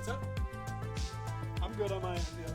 set? I'm good on my end, yeah.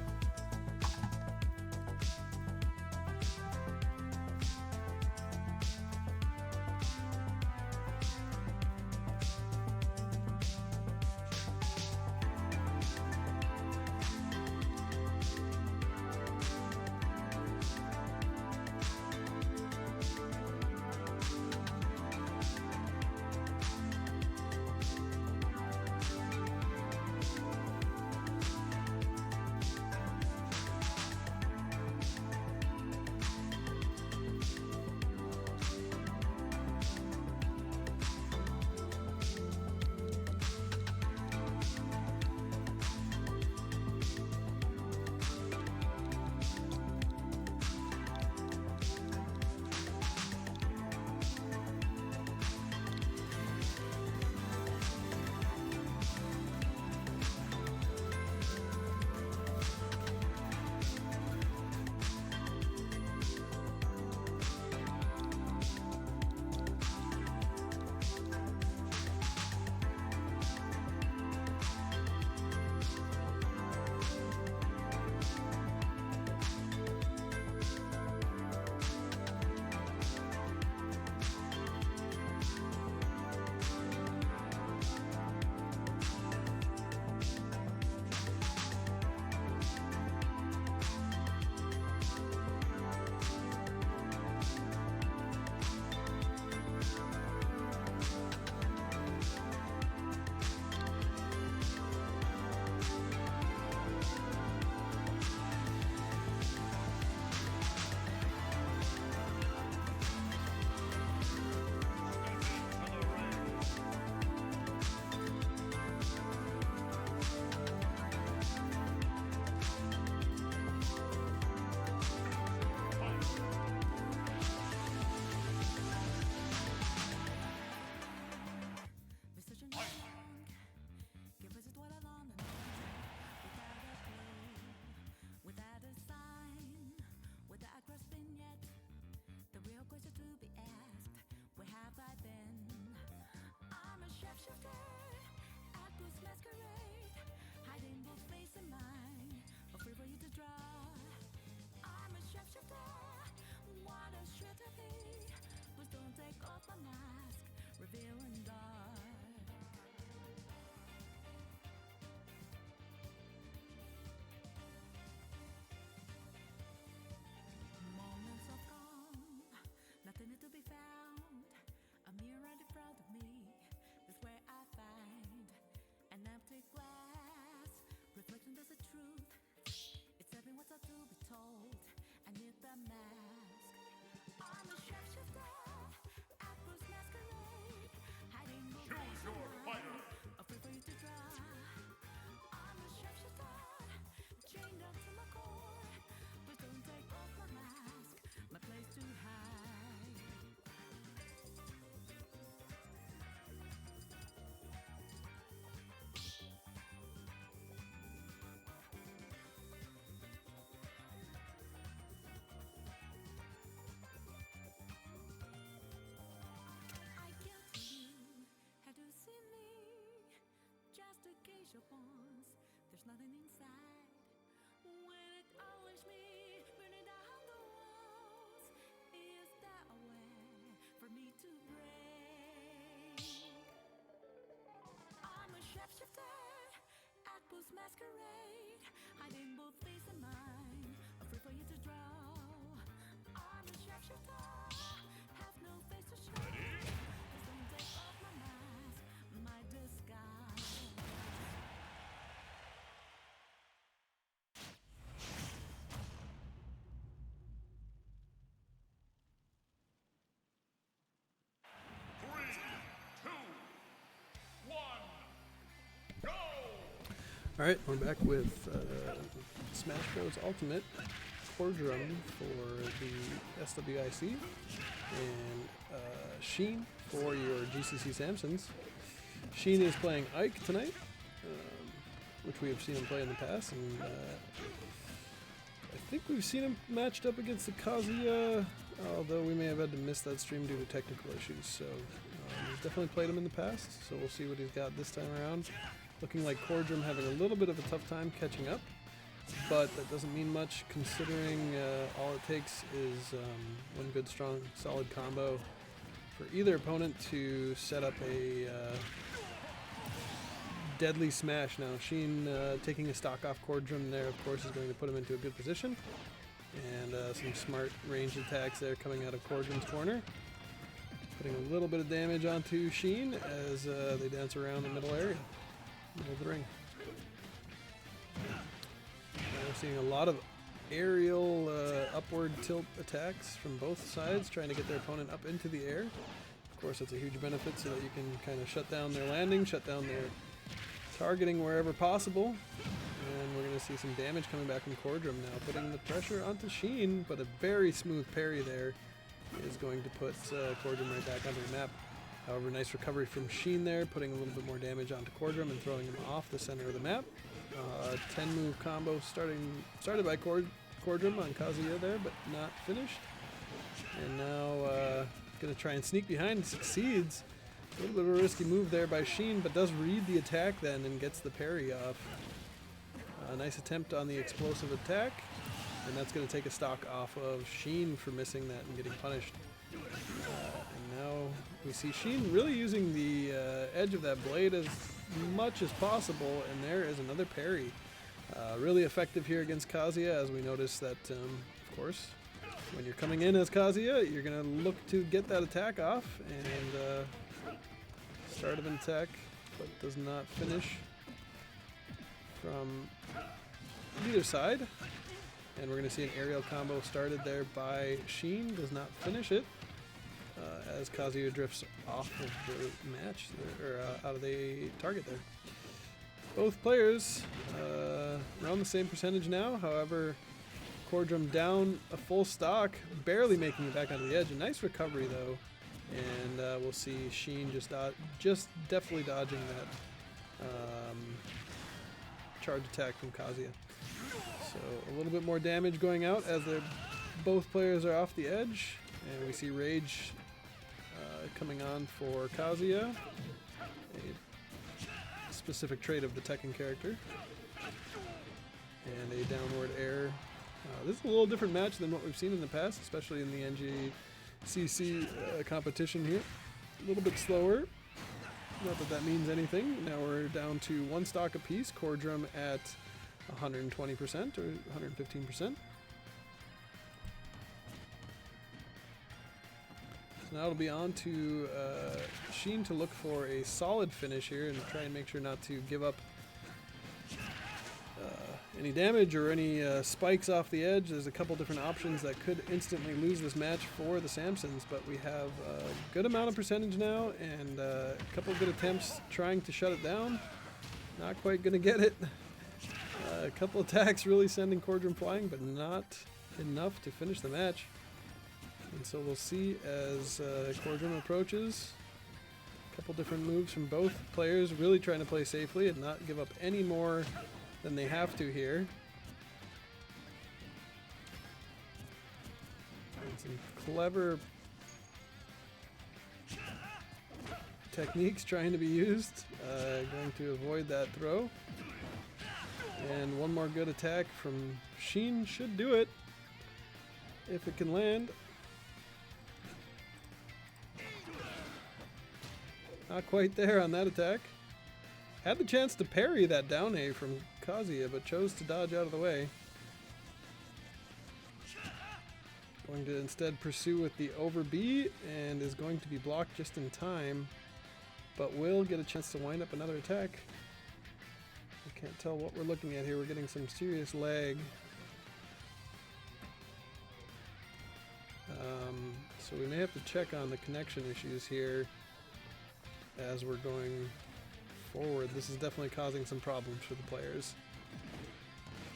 There's nothing inside when it always me burning down the walls. Is there a way for me to break? I'm a shapeshifter at Boo's masquerade, hiding both face and mind, afraid for you to draw. I'm a shapeshifter, have no face to show. Please don't take off my mask, my disguise. Alright, we're back with Smash Bros. Ultimate Kordrum for the SWIC and Sheen for your GCC Samsons. Sheen is playing Ike tonight, which we have seen him play in the past, and I think we've seen him matched up against the Kazuya, although we may have had to miss that stream due to technical issues, so he's definitely played him in the past, so we'll see what he's got this time around. Looking like Kordrum having a little bit of a tough time catching up, but that doesn't mean much considering all it takes is one good, strong, solid combo for either opponent to set up a deadly smash. Now, Sheen taking a stock off Kordrum there, of course, is going to put him into a good position. And some smart ranged attacks there coming out of Kordrum's corner. Putting a little bit of damage onto Sheen as they dance around the middle area, middle of the ring. We're seeing a lot of aerial upward tilt attacks from both sides, trying to get their opponent up into the air. Of course, that's a huge benefit so that you can kind of shut down their landing, shut down their targeting wherever possible. And we're going to see some damage coming back from Kordrum now, putting the pressure onto Sheen, but a very smooth parry there is going to put Kordrum right back onto the map. However, nice recovery from Sheen there, putting a little bit more damage onto Kordrum and throwing him off the center of the map. 10-move combo started by Kordrum on Kazuya there, but not finished. And now going to try and sneak behind and succeeds. A little bit of a risky move there by Sheen, but does read the attack then and gets the parry off. A nice attempt on the explosive attack, and that's going to take a stock off of Sheen for missing that and getting punished. And now we see Sheen really using the edge of that blade as much as possible, and there is another parry. Really effective here against Kazuya, as we notice that, of course, when you're coming in as Kazuya, you're going to look to get that attack off, and start of an attack, but does not finish from either side. And we're going to see an aerial combo started there by Sheen, does not finish it, as Kazuya drifts off of the match, or out of the target there. Both players around the same percentage now, however, Kordrum down a full stock, barely making it back onto the edge. A nice recovery though, and we'll see Sheen just definitely dodging that charge attack from Kazuya. So a little bit more damage going out as both players are off the edge, and we see Rage coming on for Kazuya, a specific trait of the Tekken character, and a downward air. This is a little different match than what we've seen in the past, especially in the NJCAAE competition here. A little bit slower. Not that that means anything. Now we're down to one stock apiece. Kordrum at 120% or 115%. So now it'll be on to Sheen to look for a solid finish here and try and make sure not to give up any damage or any spikes off the edge. There's a couple different options that could instantly lose this match for the Samsons, but we have a good amount of percentage now and a couple good attempts trying to shut it down. Not quite going to get it. A couple attacks really sending Kordrum flying, but not enough to finish the match. And so we'll see as Kordrum approaches. A couple different moves from both players, really trying to play safely and not give up any more than they have to here. And some clever techniques trying to be used. Going to avoid that throw. And one more good attack from Sheen should do it, if it can land. Not quite there on that attack. Had the chance to parry that down A from Kazuya, but chose to dodge out of the way. Going to instead pursue with the over B, and is going to be blocked just in time, but will get a chance to wind up another attack. I can't tell what we're looking at here. We're getting some serious lag. So we may have to check on the connection issues here as we're going forward. This is definitely causing some problems for the players.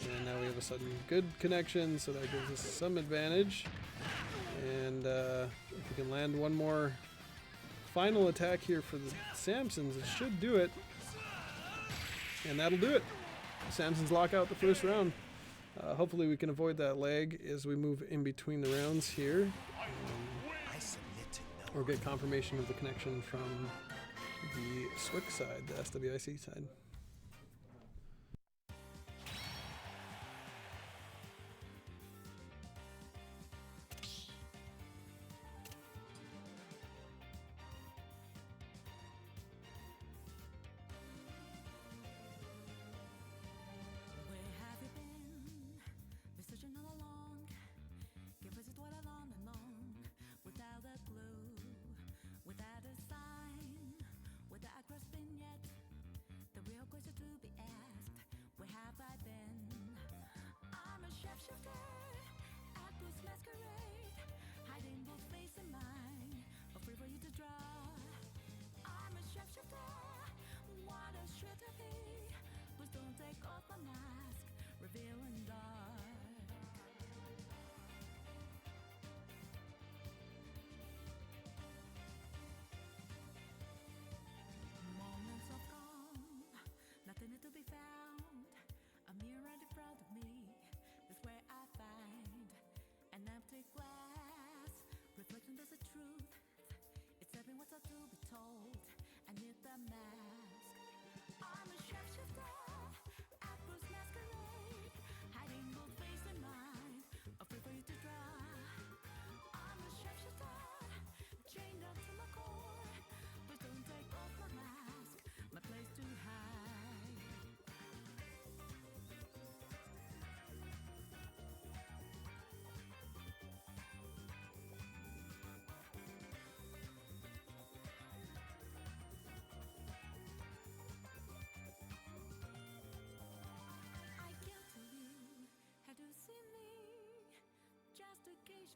And now we have a sudden good connection, so that gives us some advantage. And if we can land one more final attack here for the Samsons, it should do it. And that'll do it. Samsons lock out the first round. Hopefully we can avoid that lag as we move in between the rounds here. Or get confirmation of the connection from the SWIC side, the SWIC side.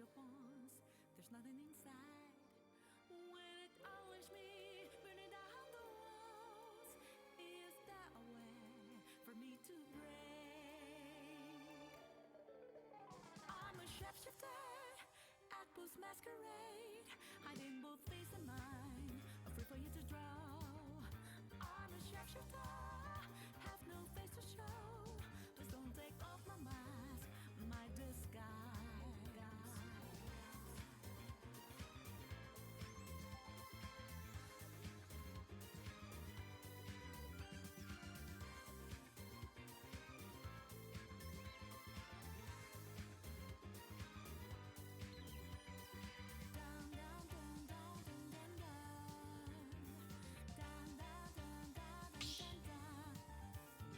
je pense, there's nothing inside. When it always me, burning down the walls, is there a way for me to break? I'm a shapeshifter at Boo's masquerade, hiding both face and mind, afraid for you to draw. I'm a shapeshifter, have no face to show. Please don't take off my mask, my disguise.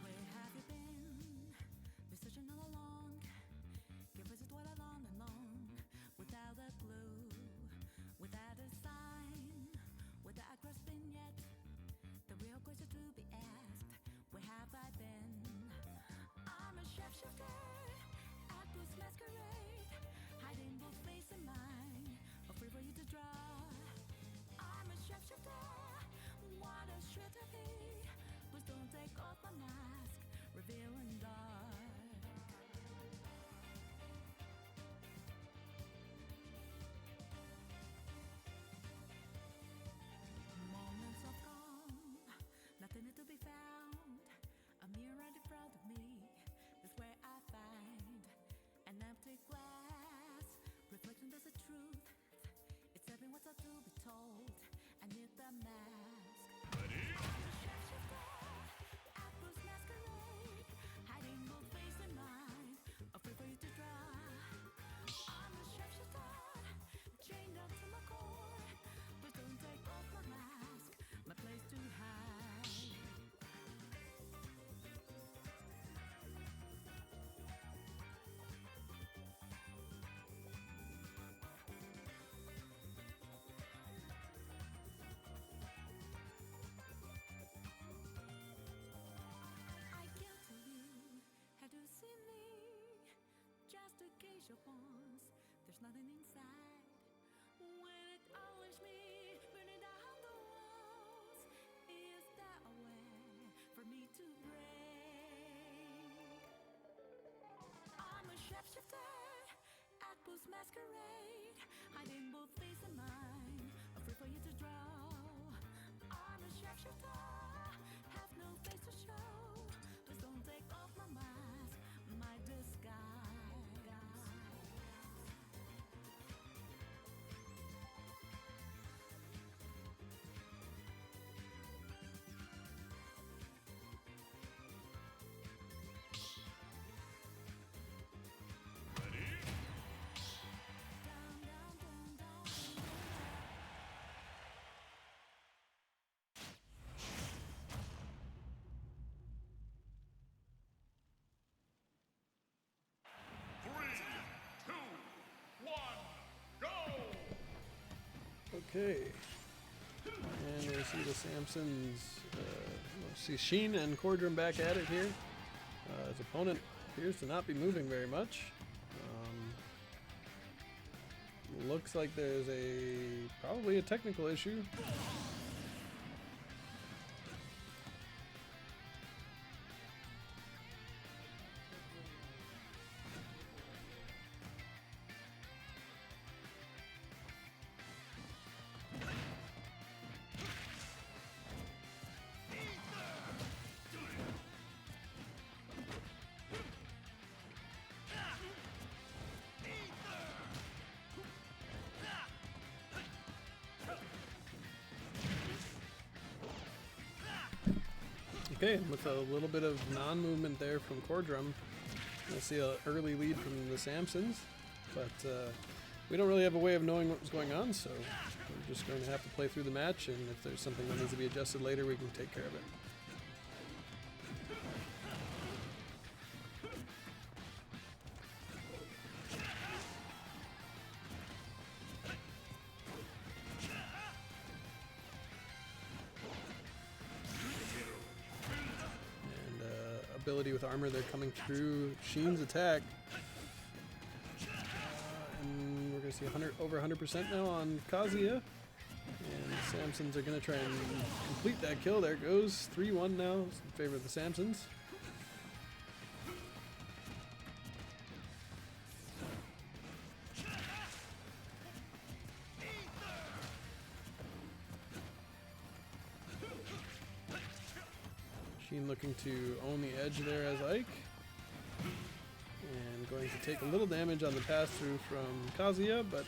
Where have you been? Been searching all along. Give us it all along and long. Without a clue, without a sign, without grasping yet. The real question to be asked: where have I been? I'm a shapeshifter at Boo's masquerade, hiding both face and mind, afraid for you to draw. I'm a shapeshifter, what a should I be? Please don't take off my mask, revealing dark. Moments of calm, nothing to be found. A mirror in front of me is where I find an empty glass, reflection that's the truth. It's telling what's up to be told. I need the mask. Ready? I'm a shapeshifter at Boo's masquerade, hiding both face and mind, afraid for you to draw. I'm a shapeshifter, chained up to my core. Please don't take off my mask, my place to hide. I can't tell you how to see me. Just a case of once, there's nothing inside. When it always me, burning down the walls, is there a way for me to break? I'm a shapeshifter at Boo's masquerade, hiding both face and mind, afraid for you to draw. I'm a shapeshifter, have no face to show. Please don't take off my mask, my disguise. Down, down, down, down. Okay. And we see the Samsons. See Sheen and Kordrum back at it here. His opponent appears to not be moving very much. Looks like there's probably a technical issue. Okay, with a little bit of non-movement there from Kordrum, I see an early lead from the Samsons, but we don't really have a way of knowing what was going on, so we're just going to have to play through the match, and if there's something that needs to be adjusted later, we can take care of it. Ability with armor, they're coming through Sheen's attack, and we're see over 100% now on Kazuya. And the Samsons are going to try and complete that kill. There it goes. 3-1 now in favor of the Samsons. Sheen looking to own the edge there as Ike. And going to take a little damage on the pass-through from Kazuya, but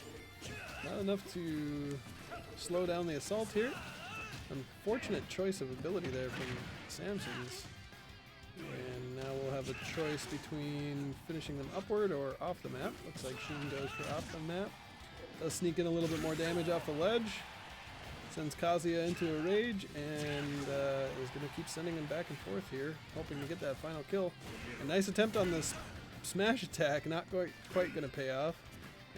not enough to slow down the assault here. Unfortunate choice of ability there from Samsons. And now we'll have a choice between finishing them upward or off the map. Looks like Sheen goes for off the map. Does sneak in a little bit more damage off the ledge. Sends Kazuya into a rage and is going to keep sending him back and forth here, hoping to get that final kill. A nice attempt on this smash attack, not quite going to pay off.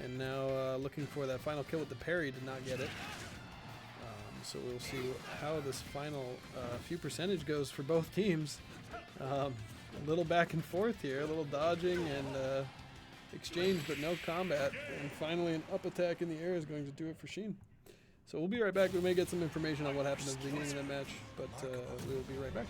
And now looking for that final kill with the parry, did not get it. So we'll see how this final few percentage goes for both teams. A little back and forth here, a little dodging and exchange, but no combat. And finally an up attack in the air is going to do it for Sheen. So we'll be right back. We may get some information on what happened at the beginning of that match, but we'll be right back.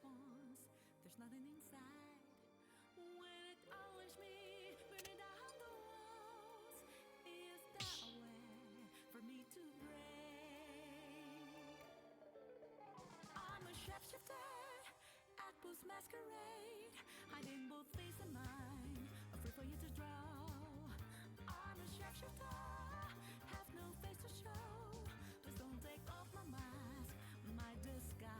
Once, there's nothing inside. When it always me, burning down the walls, is that a way for me to break? I'm a shapeshifter at Boost Masquerade, hiding both face and mind, afraid for you to draw. I'm a shapeshifter, have no face to show. Please don't take off my mask, my disguise.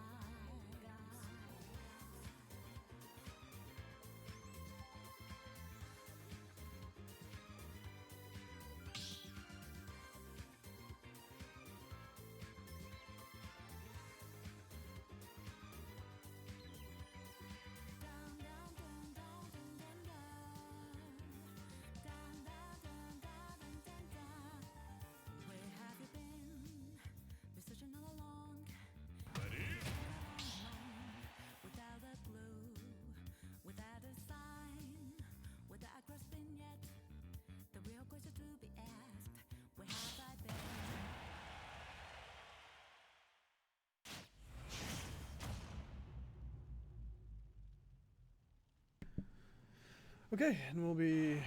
Okay, and we'll be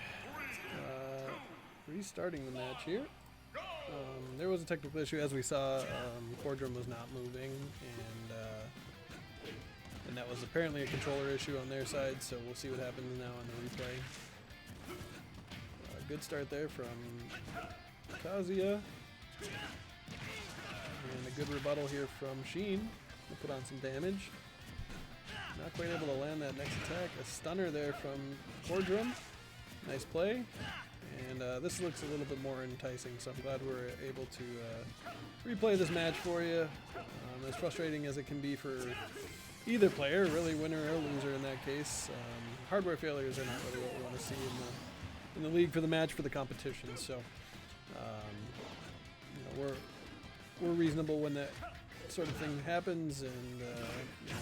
restarting the match here. There was a technical issue, as we saw. Kordrum was not moving, and that was apparently a controller issue on their side. So we'll see what happens now on the replay. Good start there from Kazuya. And a good rebuttal here from Sheen. We'll put on some damage. Not quite able to land that next attack. A stunner there from Kordrum. Nice play. And this looks a little bit more enticing, so I'm glad we're able to replay this match for you. As frustrating as it can be for either player, really winner or loser in that case. Hardware failures are not really what we want to see in the league for the match for the competition. So you know, we're reasonable when that sort of thing happens, and you know,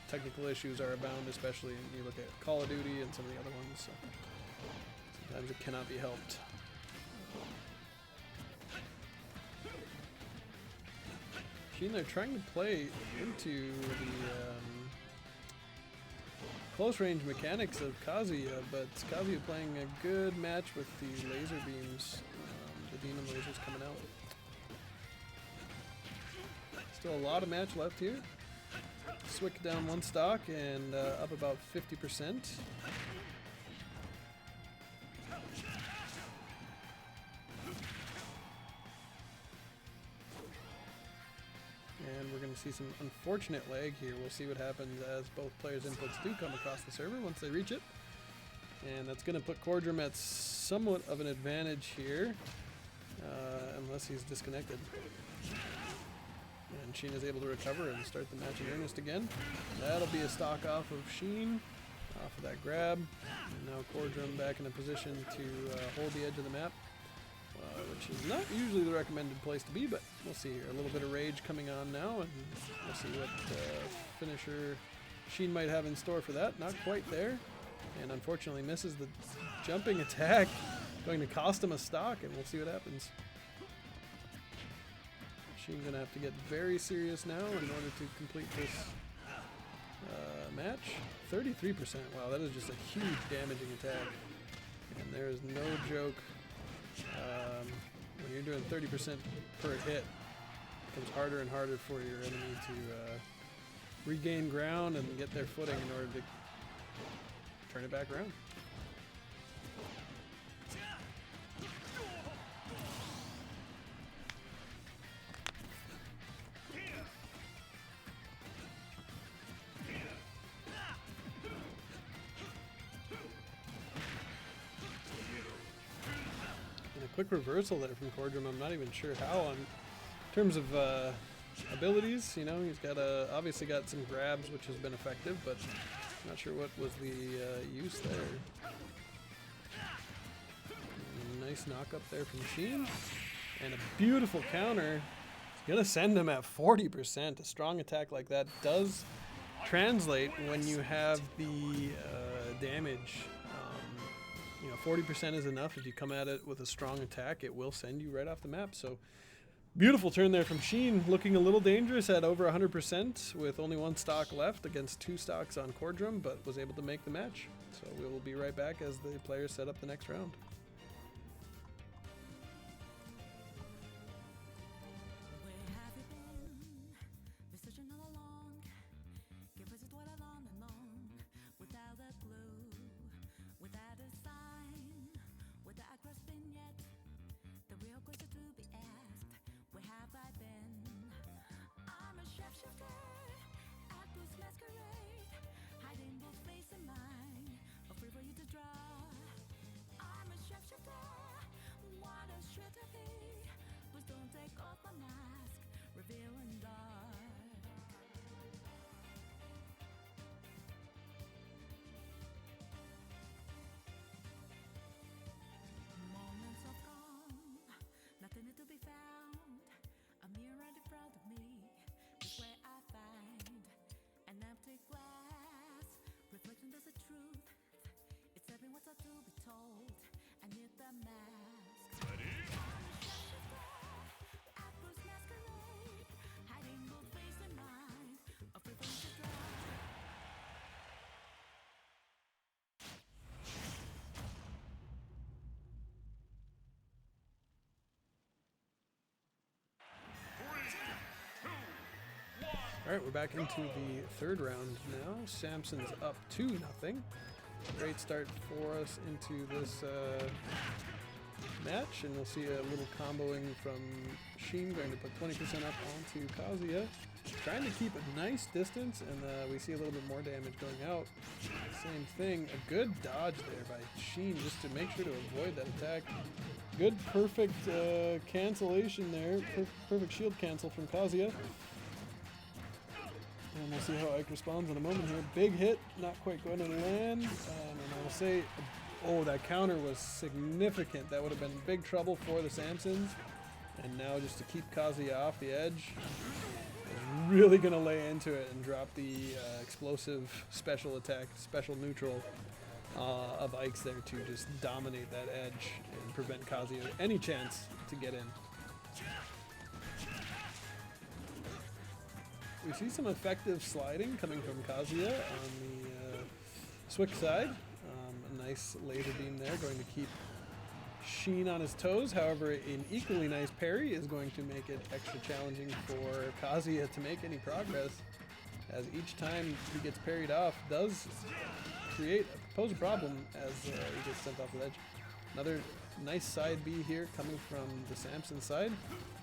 technical issues are abound, especially when you look at Call of Duty and some of the other ones. So sometimes it cannot be helped. Sheen, they're trying to play into the close range mechanics of Kazuya, but Kazuya playing a good match with the laser beams, the demon lasers coming out. Still a lot of match left here. SWIC down one stock and up about 50%. And we're going to see some unfortunate lag here. We'll see what happens as both players' inputs do come across the server once they reach it. And that's going to put Kordrum at somewhat of an advantage here, unless he's disconnected. And Sheen is able to recover and start the match in earnest again. That'll be a stock off of Sheen, off of that grab. And now Kordrum back in a position to hold the edge of the map, which is not usually the recommended place to be, but we'll see here. A little bit of rage coming on now, and we'll see what finisher Sheen might have in store for that. Not quite there, and unfortunately misses the jumping attack, going to cost him a stock, and we'll see what happens. Sheen's going to have to get very serious now in order to complete this match. 33%. Wow, that is just a huge damaging attack. And there is no joke. When you're doing 30% per hit, it becomes harder and harder for your enemy to regain ground and get their footing in order to turn it back around. Quick reversal there from Kordrum. I'm not even sure how in terms of abilities. You know, he's got obviously got some grabs, which has been effective, but I'm not sure what was the use there. Nice knock up there from Sheen, and a beautiful counter. He's gonna send him at 40%. A strong attack like that does translate when you have the damage. You know, 40% is enough. If you come at it with a strong attack, it will send you right off the map. So, beautiful turn there from Sheen, looking a little dangerous at over 100% with only one stock left against two stocks on Kordrum, but was able to make the match. So, we will be right back as the players set up the next round. All right, we're back into the third round now. Samsons up 2-0. Great start for us into this match, and we'll see a little comboing from Sheen going to put 20% up onto Kazuya. Trying to keep a nice distance, and we see a little bit more damage going out. Same thing, a good dodge there by Sheen just to make sure to avoid that attack. Good, perfect cancellation there. Perfect shield cancel from Kazuya. And we'll see how Ike responds in a moment here. Big hit, not quite going to land. And I will say, oh, that counter was significant. That would have been big trouble for the Samsons. And now just to keep Kazuya off the edge, is really going to lay into it and drop the explosive special attack, special neutral of Ike's there to just dominate that edge and prevent Kazuya any chance to get in. We see some effective sliding coming from Kazuya on the SWIC side. A nice laser beam there, going to keep Sheen on his toes. However, an equally nice parry is going to make it extra challenging for Kazuya to make any progress, as each time he gets parried off does pose a problem as he gets sent off the edge. Another nice side B here coming from the Samson side.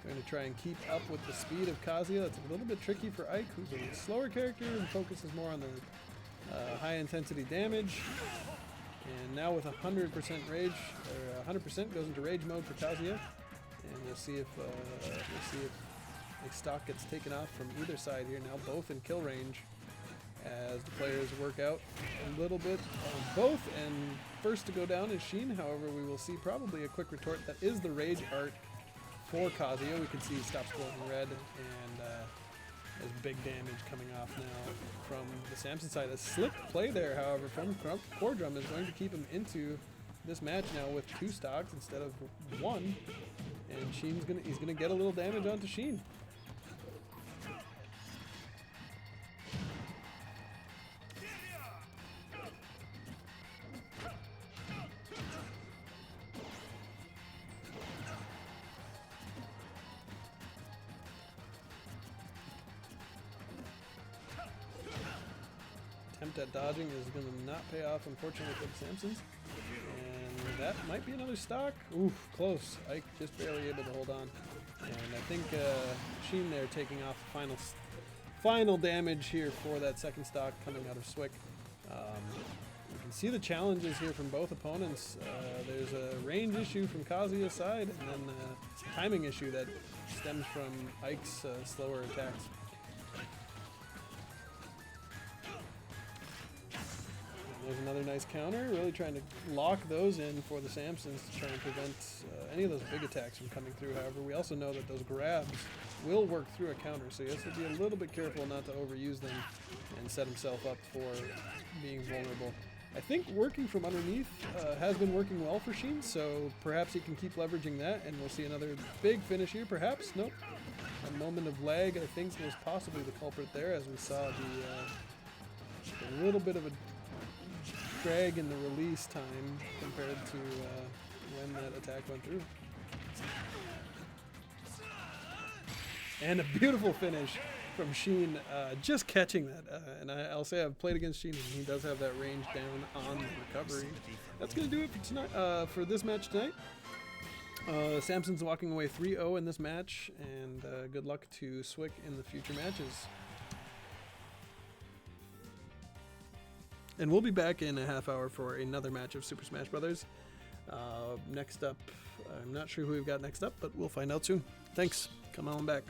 Going to try and keep up with the speed of Kazuya. That's a little bit tricky for Ike, who's a slower character and focuses more on the high intensity damage. And now with 100% rage, or 100% goes into rage mode for Kazuya. And we'll see if a stock gets taken off from either side here. Now both in kill range as the players work out a little bit on both. And first to go down is Sheen. However, we will see probably a quick retort. That is the rage art for Kazuya. We can see he stops glowing red, and there's big damage coming off now from the Samson side. A slick play there, however, from Kordrum is going to keep him into this match now with 2 stocks instead of 1. And he's gonna get a little damage onto Sheen. Attempt at dodging is going to not pay off, unfortunately, for the Samsons. And that might be another stock. Oof, close. Ike just barely able to hold on. And I think Sheen there taking off final damage here for that second stock coming out of SWIC. You can see the challenges here from both opponents. There's a range issue from Kazuya's side, and then a timing issue that stems from Ike's slower attacks. There's another nice counter, really trying to lock those in for the Samsons to try and prevent any of those big attacks from coming through. However, we also know that those grabs will work through a counter, so he has to be a little bit careful not to overuse them and set himself up for being vulnerable. I think working from underneath has been working well for Sheen, so perhaps he can keep leveraging that, and we'll see another big finish here, perhaps. Nope. A moment of lag, I think, was possibly the culprit there, as we saw a little bit of a drag in the release time compared to when that attack went through. And a beautiful finish from Sheen, just catching that. And I'll say I've played against Sheen, and he does have that range down on the recovery. That's going to do it for tonight. For this match tonight. Samson's walking away 3-0 in this match, and good luck to SWIC in the future matches. And we'll be back in a half hour for another match of Super Smash Brothers. Next up, I'm not sure who we've got next up, but we'll find out soon. Thanks. Come on back.